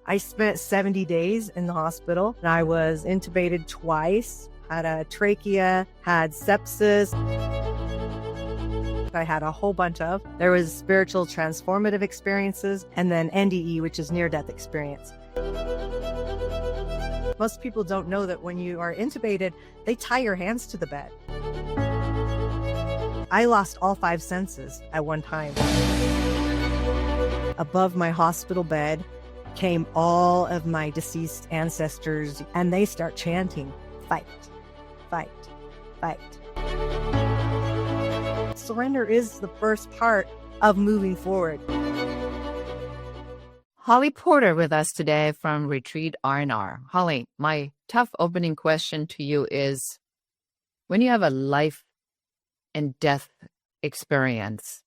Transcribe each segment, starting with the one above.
I spent 70 days in the hospital. I was intubated twice, had a trachea, had sepsis. I had a whole bunch of. There was spiritual transformative experiences, and then NDE, which is near-death experience. Most people don't know that when you are intubated, they tie your hands to the bed. I lost all 5 senses at one time. Above my hospital bed came all of my deceased ancestors, and they start chanting, "Fight, fight, fight." Surrender is the first part of moving forward. Holly Porter with us today from Retreat R&R. Holly, my tough opening question to you is, when you have a life and death experience,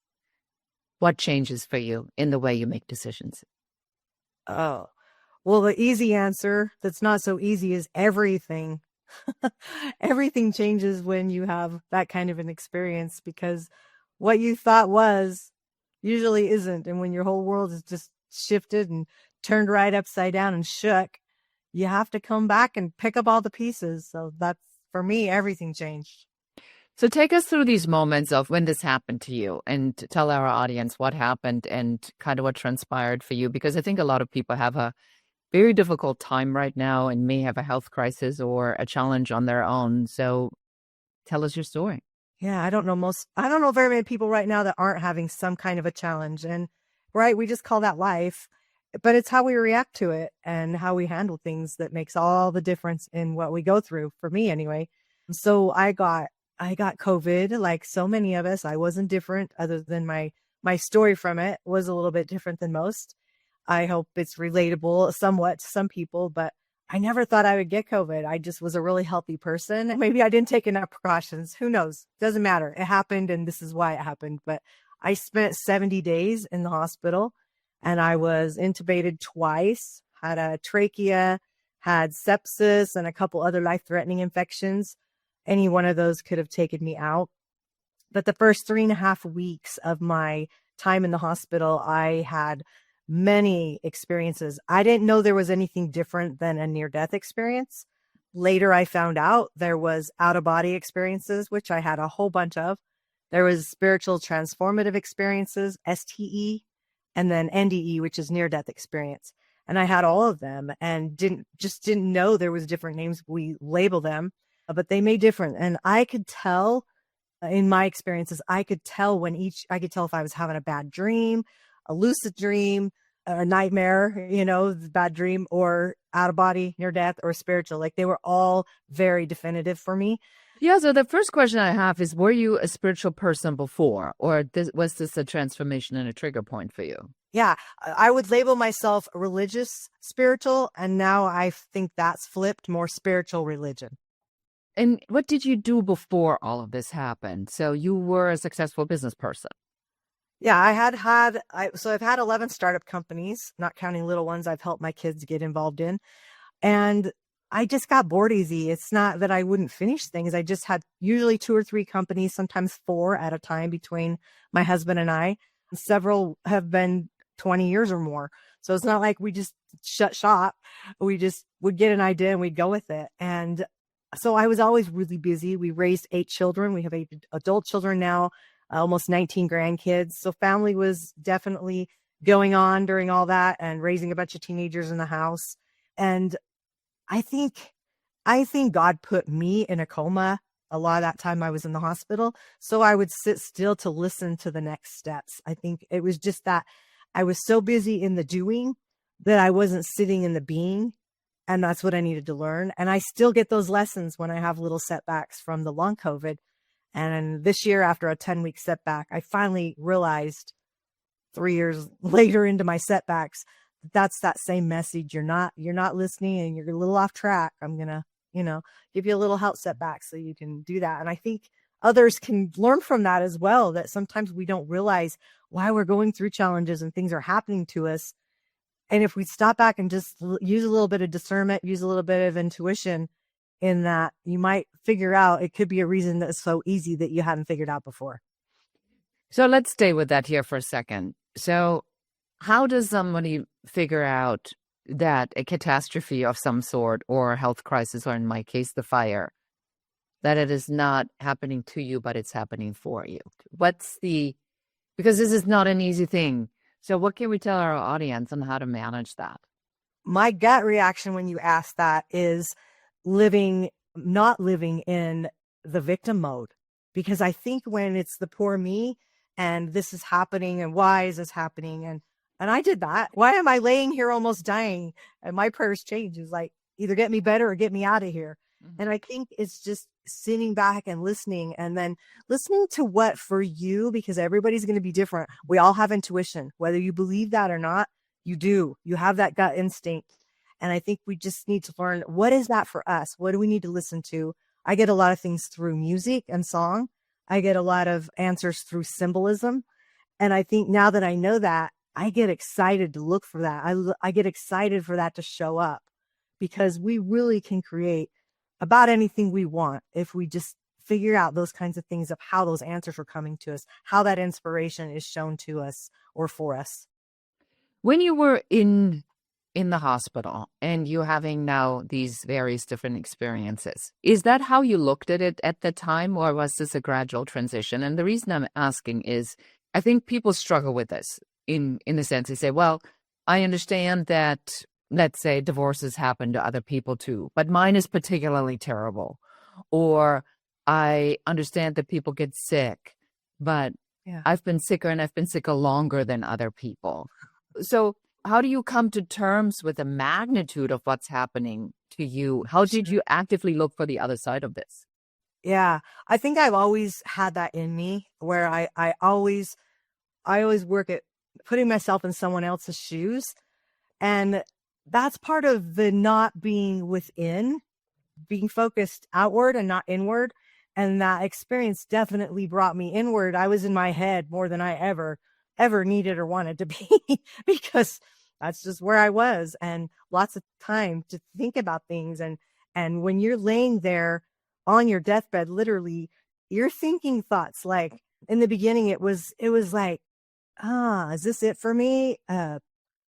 what changes for you in the way you make decisions? Oh, well, the easy answer that's not so easy is everything. Everything changes when you have that kind of an experience, because what you thought was usually isn't. And when your whole world is just shifted and turned right upside down and shook, you have to come back and pick up all the pieces. So that's, for me, everything changed. So take us through these moments of when this happened to you, and tell our audience what happened and kind of what transpired for you, because I think a lot of people have a very difficult time right now and may have a health crisis or a challenge on their own. So tell us your story. Yeah, I don't know very many people right now that aren't having some kind of a challenge. And right, we just call that life, but it's how we react to it and how we handle things that makes all the difference in what we go through, for me anyway. So I got COVID, like so many of us. I wasn't different, other than my story from it was a little bit different than most. I hope it's relatable somewhat to some people, but I never thought I would get COVID. I just was a really healthy person. Maybe I didn't take enough precautions. Who knows? Doesn't matter. It happened, and this is why it happened. But I spent 70 days in the hospital, and I was intubated twice, had a trachea, had sepsis, and a couple other life-threatening infections. Any one of those could have taken me out. But the first 3.5 weeks of my time in the hospital, I had many experiences. I didn't know there was anything different than a near-death experience. Later, I found out there was out-of-body experiences, which I had a whole bunch of. There was spiritual transformative experiences, STE, and then NDE, which is near-death experience. And I had all of them, and didn't know there was different names. We label them, but they made different. And I could tell in my experiences, I could tell if I was having a bad dream, a lucid dream, a nightmare, bad dream, or out of body, near death, or spiritual. Like, they were all very definitive for me. Yeah. So the first question I have is, were you a spiritual person before, or was this a transformation and a trigger point for you? Yeah, I would label myself religious spiritual, and now I think that's flipped, more spiritual religion. And what did you do before all of this happened? So you were a successful business person. Yeah, I've had 11 startup companies, not counting little ones I've helped my kids get involved in. And I just got bored easy. It's not that I wouldn't finish things. I just had usually 2 or 3 companies, sometimes 4 at a time between my husband and I. Several have been 20 years or more. So it's not like we just shut shop. We just would get an idea and we'd go with it. And so I was always really busy. We raised 8 children. We have 8 adult children now, almost 19 grandkids. So family was definitely going on during all that, and raising a bunch of teenagers in the house. And I think God put me in a coma a lot of that time I was in the hospital, so I would sit still to listen to the next steps. I think it was just that I was so busy in the doing that I wasn't sitting in the being. And that's what I needed to learn. And I still get those lessons when I have little setbacks from the long COVID. And this year, after a 10-week setback, I finally realized 3 years later into my setbacks, that's that same message. You're not listening, and you're a little off track. I'm going to, give you a little health setback so you can do that. And I think others can learn from that as well, that sometimes we don't realize why we're going through challenges and things are happening to us. And if we stop back and just use a little bit of discernment, use a little bit of intuition in that, you might figure out it could be a reason that's so easy that you hadn't figured out before. So let's stay with that here for a second. So how does somebody figure out that a catastrophe of some sort or a health crisis, or in my case, the fire, that it is not happening to you, but it's happening for you? Because this is not an easy thing. So what can we tell our audience on how to manage that? My gut reaction when you ask that is not living in the victim mode. Because I think when it's the poor me and this is happening and why is this happening? And I did that. Why am I laying here almost dying? And my prayers change. It's like, either get me better or get me out of here. Mm-hmm. And I think it's just sitting back and listening, and then listening to what for you, because everybody's going to be different. We all have intuition, whether you believe that or not, you do. You have that gut instinct. And I think we just need to learn, what is that for us? What do we need to listen to? I get a lot of things through music and song. I get a lot of answers through symbolism. And I think now that I know that, I get excited to look for that. I get excited for that to show up, because we really can create about anything we want if we just figure out those kinds of things of how those answers are coming to us, how that inspiration is shown to us or for us. When you were in the hospital and you're having now these various different experiences, is that how you looked at it at the time, or was this a gradual transition? And the reason I'm asking is, I think people struggle with this in the sense they say, well, I understand that, let's say, divorces happen to other people too, but mine is particularly terrible. Or I understand that people get sick, but I've been sicker, and I've been sicker longer than other people. So how do you come to terms with the magnitude of what's happening to you? How did you actively look for the other side of this? Yeah, I think I've always had that in me, where I always work at putting myself in someone else's shoes. And that's part of the not being within, being focused outward and not inward. And that experience definitely brought me inward. I was in my head more than I ever needed or wanted to be, because that's just where I was, and lots of time to think about things. And when you're laying there on your deathbed, literally, you're thinking thoughts like, in the beginning, it was like, is this it for me?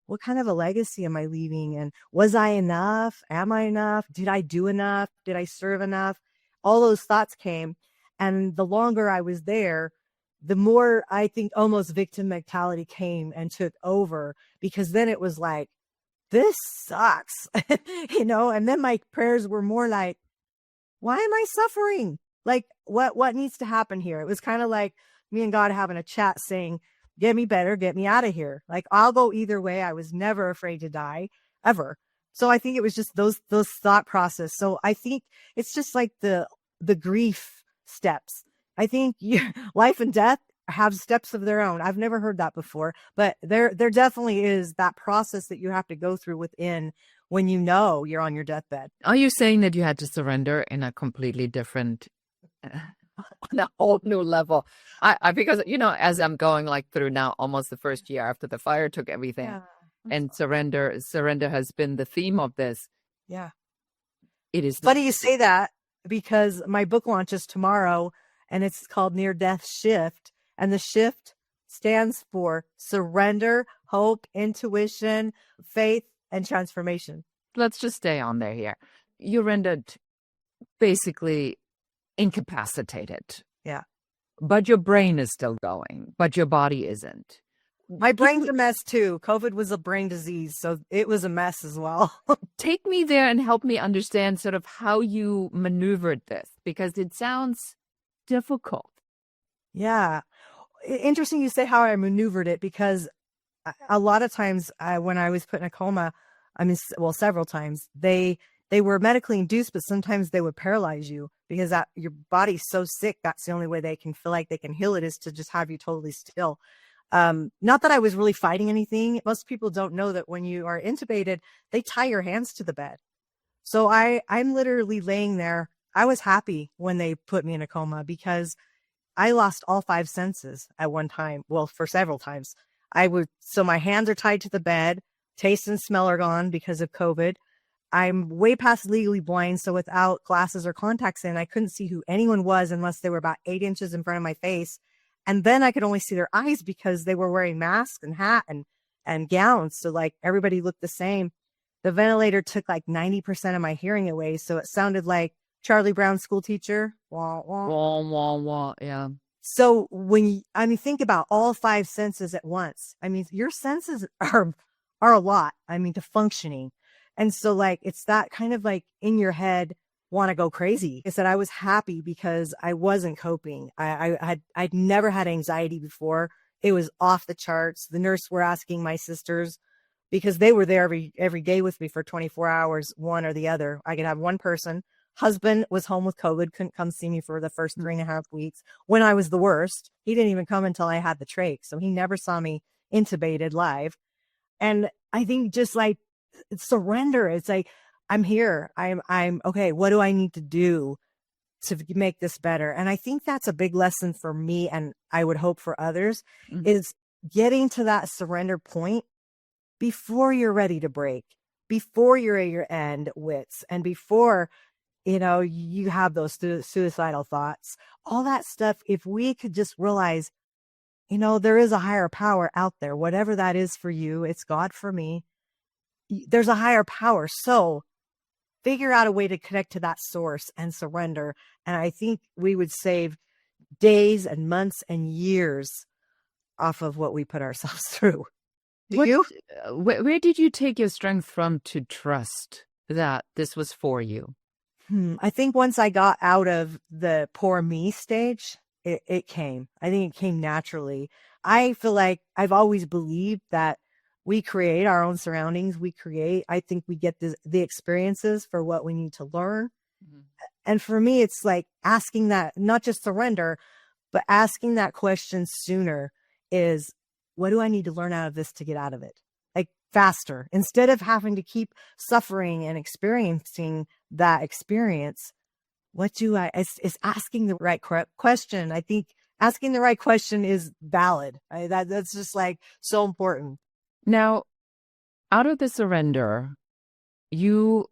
What kind of a legacy am I leaving? And was I enough? Am I enough? Did I do enough? Did I serve enough? All those thoughts came. And the longer I was there, the more I think almost victim mentality came and took over, because then it was like, this sucks, and then my prayers were more like, why am I suffering? Like, what needs to happen here? It was kind of like me and God having a chat saying, get me better, get me out of here. Like, I'll go either way. I was never afraid to die, ever. So I think it was just those thought process. So I think it's just like the grief steps. I think life and death have steps of their own. I've never heard that before, but there definitely is that process that you have to go through within when you know you're on your deathbed. Are you saying that you had to surrender in a completely different, on a whole new level? I because as I'm going like through now almost the first year after the fire took everything, and surrender has been the theme of this. Yeah, it is funny you say that, because my book launches tomorrow, and it's called Near Death Shift, and the shift stands for surrender, hope, intuition, faith, and transformation. Let's just stay on there here. You rendered basically incapacitated. Yeah. But your brain is still going, but your body isn't. My brain's a mess too. COVID was a brain disease, so it was a mess as well. Take me there and help me understand sort of how you maneuvered this, because it sounds difficult. Yeah. Interesting you say how I maneuvered it, because a lot of times when I was put in a coma, several times, they were medically induced, but sometimes they would paralyze you, because your body's so sick. That's the only way they can feel like they can heal it, is to just have you totally still. Not that I was really fighting anything. Most people don't know that when you are intubated, they tie your hands to the bed. So I'm literally laying there. I was happy when they put me in a coma, because I lost all 5 senses at one time. Well, for several times. So my hands are tied to the bed. Taste and smell are gone because of COVID. I'm way past legally blind. So without glasses or contacts in, I couldn't see who anyone was unless they were about 8 inches in front of my face. And then I could only see their eyes, because they were wearing masks and hat and gowns. So like everybody looked the same. The ventilator took like 90% of my hearing away. So it sounded like Charlie Brown's school teacher. Wah, wah. Wah, wah, wah. Yeah. So I mean, think about all five senses at once. I mean, your senses are a lot. I mean, to functioning. And so like, it's that kind of like in your head, want to go crazy. I said, I was happy because I wasn't coping. I'd never had anxiety before. It was off the charts. The nurse were asking my sisters, because they were there every day with me for 24 hours, one or the other. I could have one person. Husband was home with COVID, couldn't come see me for the first 3.5 weeks when I was the worst. He didn't even come until I had the trach. So he never saw me intubated live. And I think just like surrender, it's like, I'm here. I'm okay. What do I need to do to make this better? And I think that's a big lesson for me. And I would hope for others is getting to that surrender point before you're ready to break, before you're at your end wits, and before, you have those suicidal thoughts, all that stuff. If we could just realize, there is a higher power out there, whatever that is for you, it's God for me. There's a higher power. So figure out a way to connect to that source and surrender. And I think we would save days and months and years off of what we put ourselves through. Where did you take your strength from to trust that this was for you? I think once I got out of the poor me stage, it came. I think it came naturally. I feel like I've always believed that we create our own surroundings. I think we get the experiences for what we need to learn. And for me, it's like asking that, not just surrender, but asking that question sooner is, what do I need to learn out of this to get out of it? Like faster, instead of having to keep suffering and experiencing that experience. It's asking the right question. I think asking the right question is valid. That's just like so important. Now, out of the surrender, you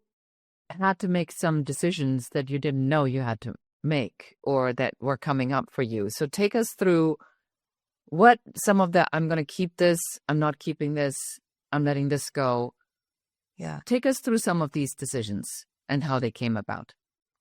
had to make some decisions that you didn't know you had to make or that were coming up for you. So take us through what some of the, I'm going to keep this, I'm not keeping this, I'm letting this go. Yeah. Take us through some of these decisions and how they came about.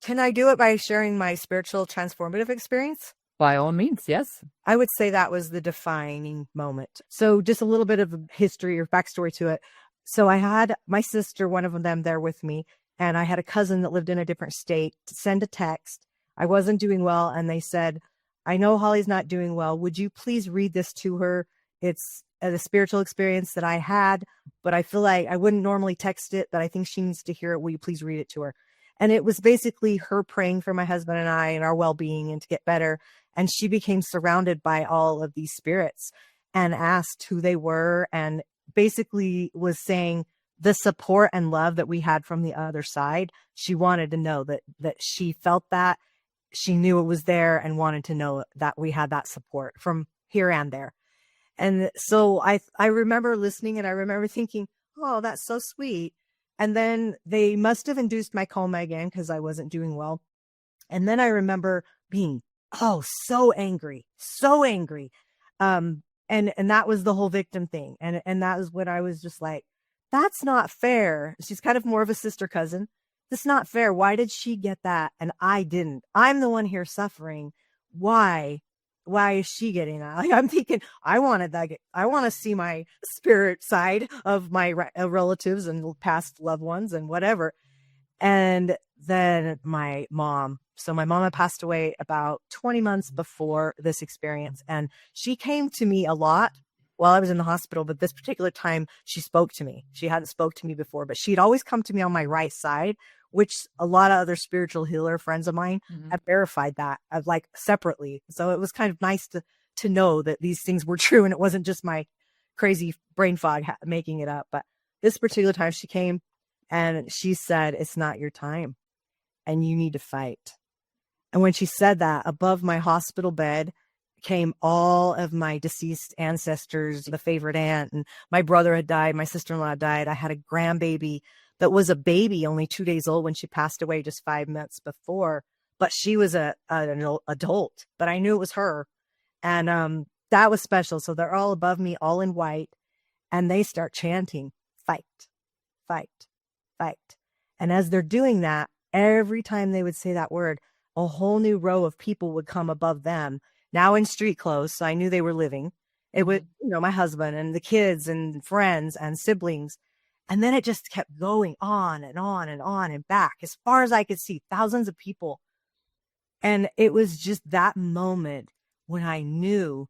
Can I do it by sharing my spiritual transformative experience? By all means, yes. I would say that was the defining moment. So just a little bit of history or backstory to it. So I had my sister, one of them there with me, and I had a cousin that lived in a different state to send a text. I wasn't doing well. And they said, I know Holly's not doing well. Would you please read this to her? It's a spiritual experience that I had, but I feel like I wouldn't normally text it, but I think she needs to hear it. Will you please read it to her? And it was basically her praying for my husband and I and our well-being and to get better. And she became surrounded by all of these spirits and asked who they were, and basically was saying the support and love that we had from the other side. She wanted to know that she felt that. She knew it was there and wanted to know that we had that support from here and there. And so I remember listening, and I remember thinking, oh, that's so sweet. And then they must have induced my coma again because I wasn't doing well. And then I remember being, so angry. And that was the whole victim thing. And that was when I was just like, that's not fair. She's kind of more of a sister cousin. That's not fair. Why did she get that and I didn't? I'm the one here suffering. Why is she getting that? Like, I'm thinking, I want to see my spirit side of my relatives and past loved ones and whatever. And then my mom had passed away about 20 months before this experience. And she came to me a lot while I was in the hospital, but this particular time she spoke to me. She hadn't spoke to me before, but she'd always come to me on my right side, which a lot of other spiritual healer friends of mine have verified that of like separately. So it was kind of nice to know that these things were true and it wasn't just my crazy brain fog making it up. But this particular time she came and she said, it's not your time and you need to fight. And when she said that, above my hospital bed came all of my deceased ancestors, the favorite aunt, and my brother had died, my sister-in-law died. I had a grandbaby that was a baby, only 2 days old when she passed away just 5 months before, but she was an adult, but I knew it was her. And that was special. So they're all above me, all in white, and they start chanting, fight, fight, fight. And as they're doing that, every time they would say that word, a whole new row of people would come above them, now in street clothes. So I knew they were living. It would, my husband and the kids and friends and siblings. And then it just kept going on and on and on and back as far as I could see, thousands of people. And it was just that moment when I knew,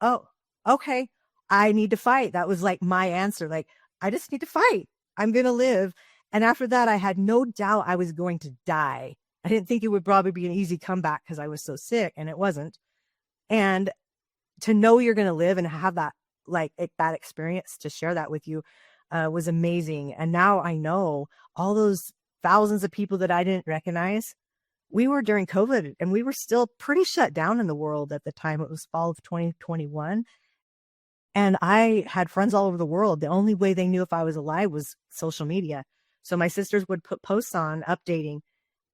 oh, okay, I need to fight. That was like my answer. Like, I just need to fight. I'm going to live. And after that, I had no doubt I was going to die. I didn't think it would probably be an easy comeback because I was so sick, and it wasn't. And to know you're going to live and have that, that experience to share that with you was amazing. And now I know all those thousands of people that I didn't recognize. We were during COVID and we were still pretty shut down in the world at the time. It was fall of 2021. And I had friends all over the world. The only way they knew if I was alive was social media. So my sisters would put posts on updating.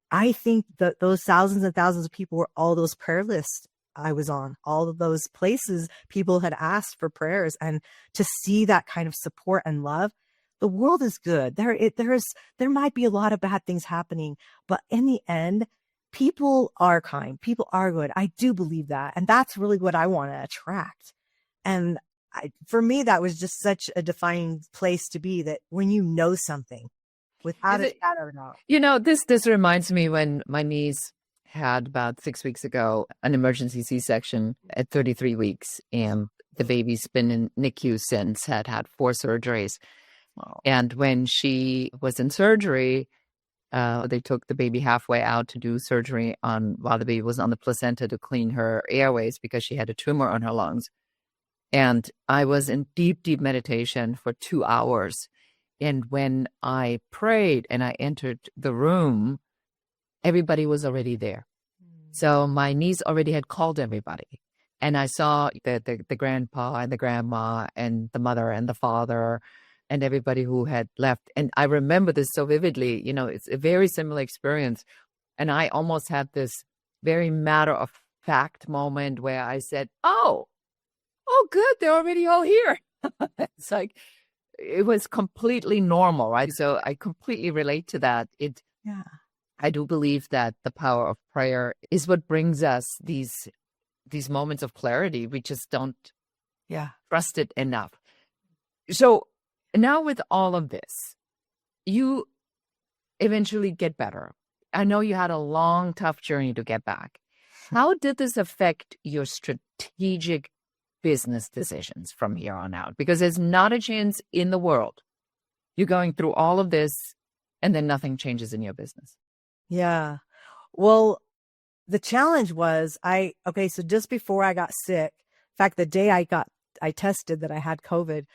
I think that those thousands and thousands of people were all those prayer lists I was on, all of those places people had asked for prayers, and to see that kind of support and love. The world is good. There might be a lot of bad things happening, but in the end, people are kind. People are good. I do believe that. And that's really what I want to attract. And for me, that was just such a defining place to be, that when you know something without a shadow of a doubt. This reminds me when my niece had about 6 weeks ago an emergency C-section at 33 weeks, and the baby's been in NICU since, had 4 surgeries. Wow. And when she was in surgery, they took the baby halfway out to do surgery while the baby was on the placenta to clean her airways because she had a tumor on her lungs. And I was in deep, deep meditation for 2 hours. And when I prayed and I entered the room, everybody was already there. So my niece already had called everybody. And I saw the grandpa and the grandma and the mother and the father and everybody who had left. And I remember this so vividly. It's a very similar experience. And I almost had this very matter of fact moment where I said, oh, good, they're already all here. It's like, it was completely normal, right? So I completely relate to that. Yeah. I do believe that the power of prayer is what brings us these moments of clarity. We just don't trust it enough. So now with all of this, you eventually get better. I know you had a long, tough journey to get back. How did this affect your strategic business decisions from here on out? Because there's not a chance in the world you're going through all of this and then nothing changes in your business. Yeah. Well, the challenge was so just before I got sick, in fact, the day I tested that I had COVID,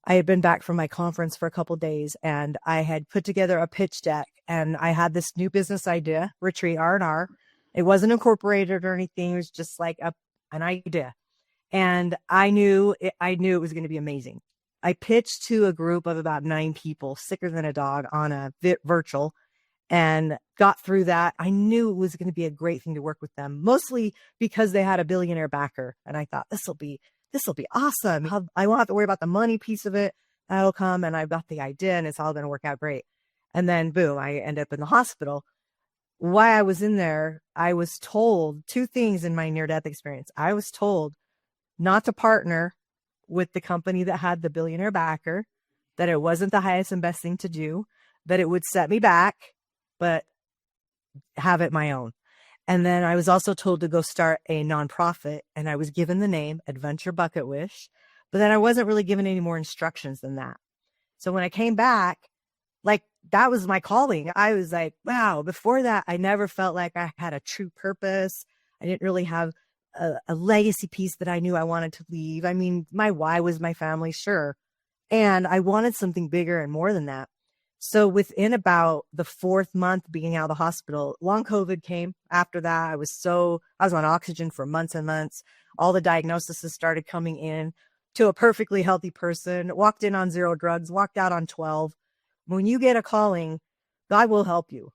I had been back from my conference for a couple of days, and I had put together a pitch deck, and I had this new business idea, Retreat R&R. It wasn't incorporated or anything. It was just like an idea. And I knew it was going to be amazing. I pitched to a group of about 9 people, sicker than a dog, on a virtual, and got through that. I knew it was going to be a great thing to work with them, mostly because they had a billionaire backer. And I thought, this will be awesome. I won't have to worry about the money piece of it. That'll come. And I've got the idea, and it's all going to work out great. And then boom, I end up in the hospital. While I was in there, I was told 2 things in my near-death experience. I was told not to partner with the company that had the billionaire backer, that it wasn't the highest and best thing to do, that it would set me back, but have it my own. And then I was also told to go start a nonprofit, and I was given the name Adventure Bucket Wish, but then I wasn't really given any more instructions than that. So when I came back, that was my calling. I was like, wow, before that, I never felt like I had a true purpose. I didn't really have a legacy piece that I knew I wanted to leave. I mean, my why was my family, sure. And I wanted something bigger and more than that. So within about the 4th month being out of the hospital, long COVID came after that. I was on oxygen for months and months. All the diagnoses started coming in to a perfectly healthy person, walked in on 0 drugs, walked out on 12. When you get a calling, God will help you.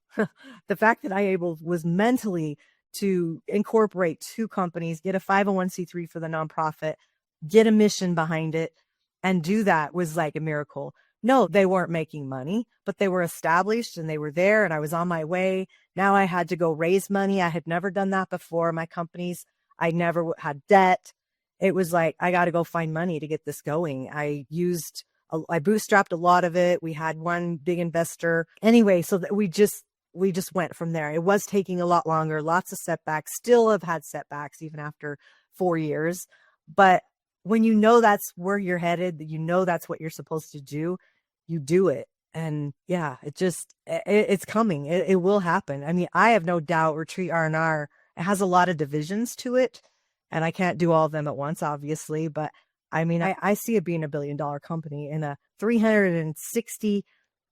The fact that I was mentally to incorporate 2 companies, get a 501c3 for the nonprofit, get a mission behind it, and do that was like a miracle. No, they weren't making money, but they were established and they were there and I was on my way. Now I had to go raise money. I had never done that before. My companies, I never had debt. It was like, I got to go find money to get this going. I bootstrapped a lot of it. We had one big investor anyway. So that we just went from there. It was taking a lot longer, lots of setbacks, still have had setbacks even after 4 years. But when you know that's where you're headed, you know that's what you're supposed to do, you do it. And yeah, it's coming. It will happen. I mean, I have no doubt Retreat R&R, it has a lot of divisions to it, and I can't do all of them at once, obviously. But I mean, I see it being $1 billion company in a $360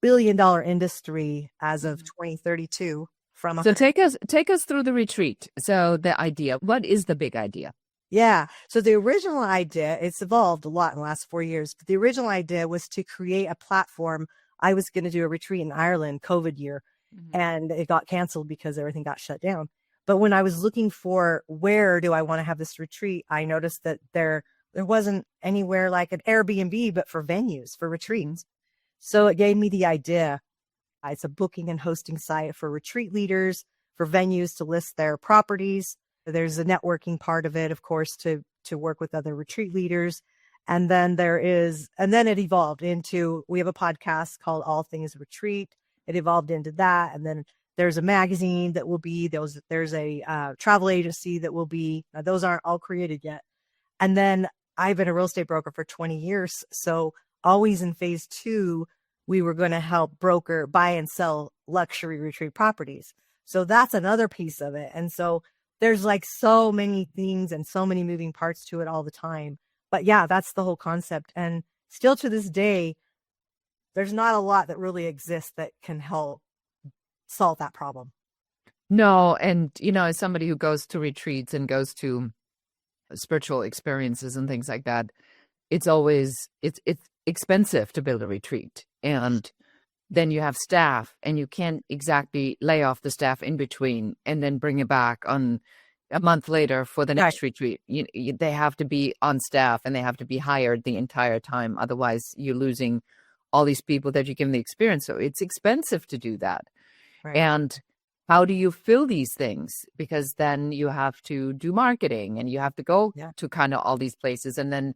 billion industry as of 2032 from So take us through the retreat. So the idea, what is the big idea? Yeah. So the original idea, it's evolved a lot in the last 4 years, but the original idea was to create a platform. I was going to do a retreat in Ireland, COVID year, and it got canceled because everything got shut down. But when I was looking for where do I want to have this retreat, I noticed that there wasn't anywhere like an Airbnb, but for venues, for retreats. So it gave me the idea. It's a booking and hosting site for retreat leaders, for venues to list their properties. There's a networking part of it, of course, to work with other retreat leaders. And then it evolved into, we have a podcast called All Things Retreat. It evolved into that. And then there's a magazine that will be, there's a travel agency that will be, those aren't all created yet. And then I've been a real estate broker for 20 years. So always in phase 2, we were going to help broker buy and sell luxury retreat properties. So that's another piece of it. And so there's like so many things and so many moving parts to it all the time. But yeah, that's the whole concept. And still to this day, there's not a lot that really exists that can help solve that problem. No. And, as somebody who goes to retreats and goes to spiritual experiences and things like that, it's expensive to build a retreat. And then you have staff and you can't exactly lay off the staff in between and then bring it back on a month later for the next retreat. They have to be on staff and they have to be hired the entire time. Otherwise, you're losing all these people that you give them the experience. So it's expensive to do that. Right. And how do you fill these things? Because then you have to do marketing and you have to go to kind of all these places. And then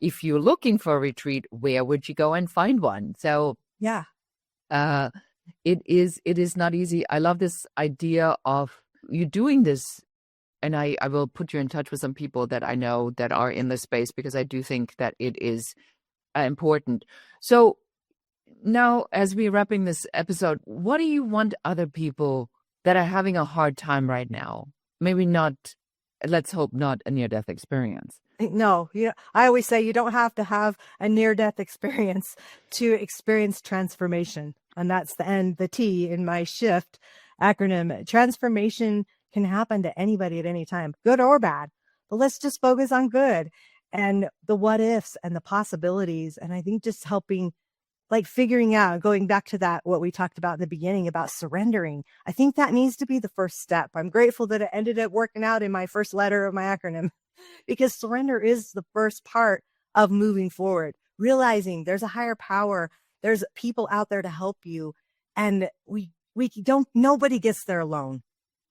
if you're looking for a retreat, where would you go and find one? So yeah. It is not easy. I love this idea of you doing this, and I will put you in touch with some people that I know that are in this space because I do think that it is important. So now, as we're wrapping this episode, what do you want other people that are having a hard time right now? Maybe not, let's hope not a near-death experience. No, I always say you don't have to have a near-death experience to experience transformation. And that's the T in my SHIFT acronym. Transformation can happen to anybody at any time, good or bad. But let's just focus on good and the what ifs and the possibilities. And I think just helping, like figuring out, going back to that, what we talked about in the beginning about surrendering. I think that needs to be the first step. I'm grateful that it ended up working out in my first letter of my acronym. Because surrender is the first part of moving forward, realizing there's a higher power, there's people out there to help you. And nobody gets there alone.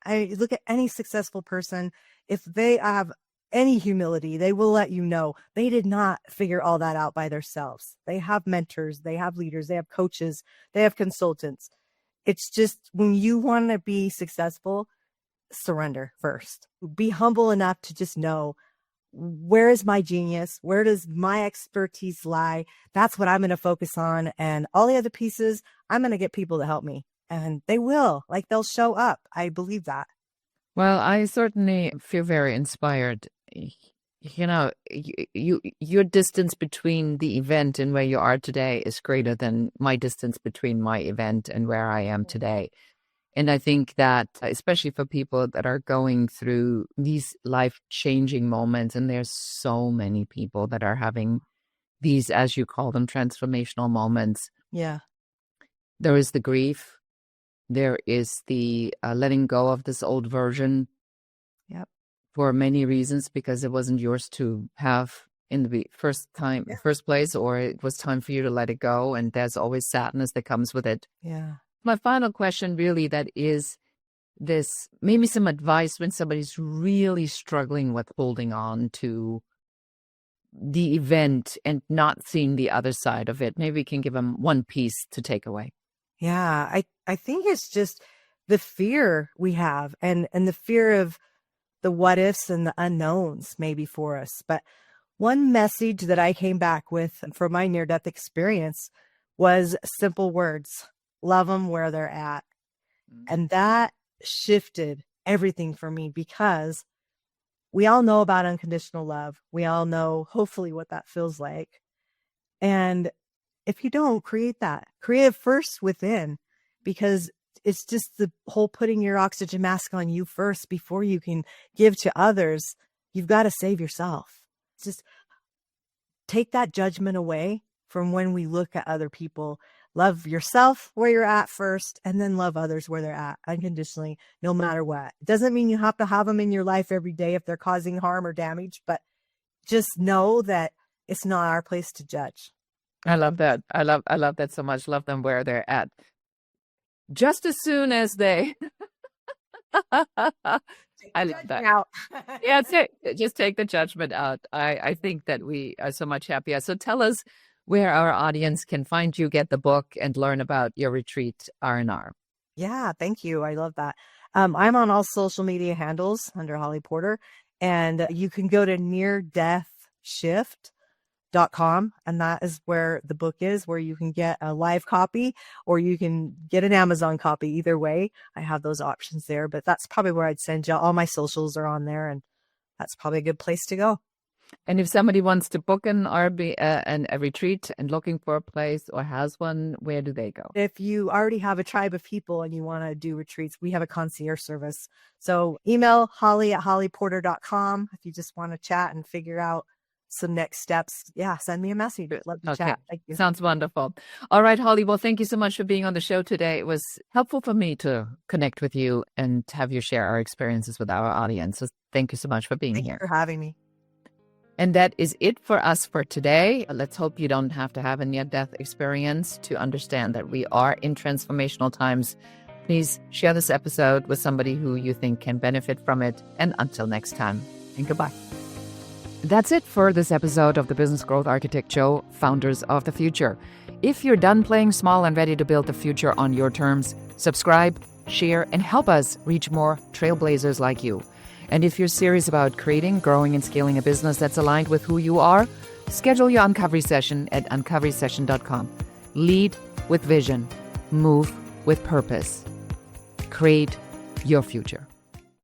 I look at any successful person, if they have any humility, they will let you know they did not figure all that out by themselves. They have mentors, they have leaders, they have coaches, they have consultants. It's just when you want to be successful, surrender first. Be humble enough to just know, where is my genius? Where does my expertise lie? That's what I'm going to focus on. And all the other pieces, I'm going to get people to help me. And they will, they'll show up. I believe that. Well, I certainly feel very inspired. Your distance between the event and where you are today is greater than my distance between my event and where I am today. And I think that, especially for people that are going through these life-changing moments, and there's so many people that are having these, as you call them, transformational moments. Yeah. There is the grief. There is the letting go of this old version. Yep. For many reasons, because it wasn't yours to have in the first place, or it was time for you to let it go, and there's always sadness that comes with it. Yeah. My final question really that is this, maybe some advice when somebody's really struggling with holding on to the event and not seeing the other side of it. Maybe we can give them one piece to take away. Yeah. I think it's just the fear we have and the fear of the what ifs and the unknowns maybe for us. But one message that I came back with from my near-death experience was simple words: love them where they're at. And that shifted everything for me, because we all know about unconditional love. We all know, hopefully, what that feels like. And if you don't, create it first within, because it's just the whole putting your oxygen mask on you first before you can give to others. You've got to save yourself. Just take that judgment away from when we look at other people. Love yourself where you're at first, and then love others where they're at unconditionally, no matter what. It doesn't mean you have to have them in your life every day if they're causing harm or damage, but just know that it's not our place to judge. I love that. I love that so much. Love them where they're at. Just as soon as they I love that. Out. Yeah, just take the judgment out. I think that we are so much happier. So tell us where our audience can find you, get the book, and learn about your Retreat R&R. Yeah, thank you. I love that. I'm on all social media handles under Holly Porter, and you can go to neardeathshift.com, and that is where the book is, where you can get a live copy or you can get an Amazon copy. Either way, I have those options there, but that's probably where I'd send you. All my socials are on there, and that's probably a good place to go. And if somebody wants to book an RB and a retreat and looking for a place or has one, where do they go? If you already have a tribe of people and you want to do retreats, we have a concierge service. So email holly@hollyporter.com if you just want to chat and figure out some next steps. Yeah, send me a message. Love to chat. Thank you. Sounds wonderful. All right, Holly. Well, thank you so much for being on the show today. It was helpful for me to connect with you and have you share our experiences with our audience. So thank you so much for being here. Thank you for having me. And that is it for us for today. Let's hope you don't have to have a near-death experience to understand that we are in transformational times. Please share this episode with somebody who you think can benefit from it. And until next time, and goodbye. That's it for this episode of the Business Growth Architect Show, Founders of the Future. If you're done playing small and ready to build the future on your terms, subscribe, share, and help us reach more trailblazers like you. And if you're serious about creating, growing, and scaling a business that's aligned with who you are, schedule your uncovery session at uncoverysession.com. Lead with vision. Move with purpose. Create your future.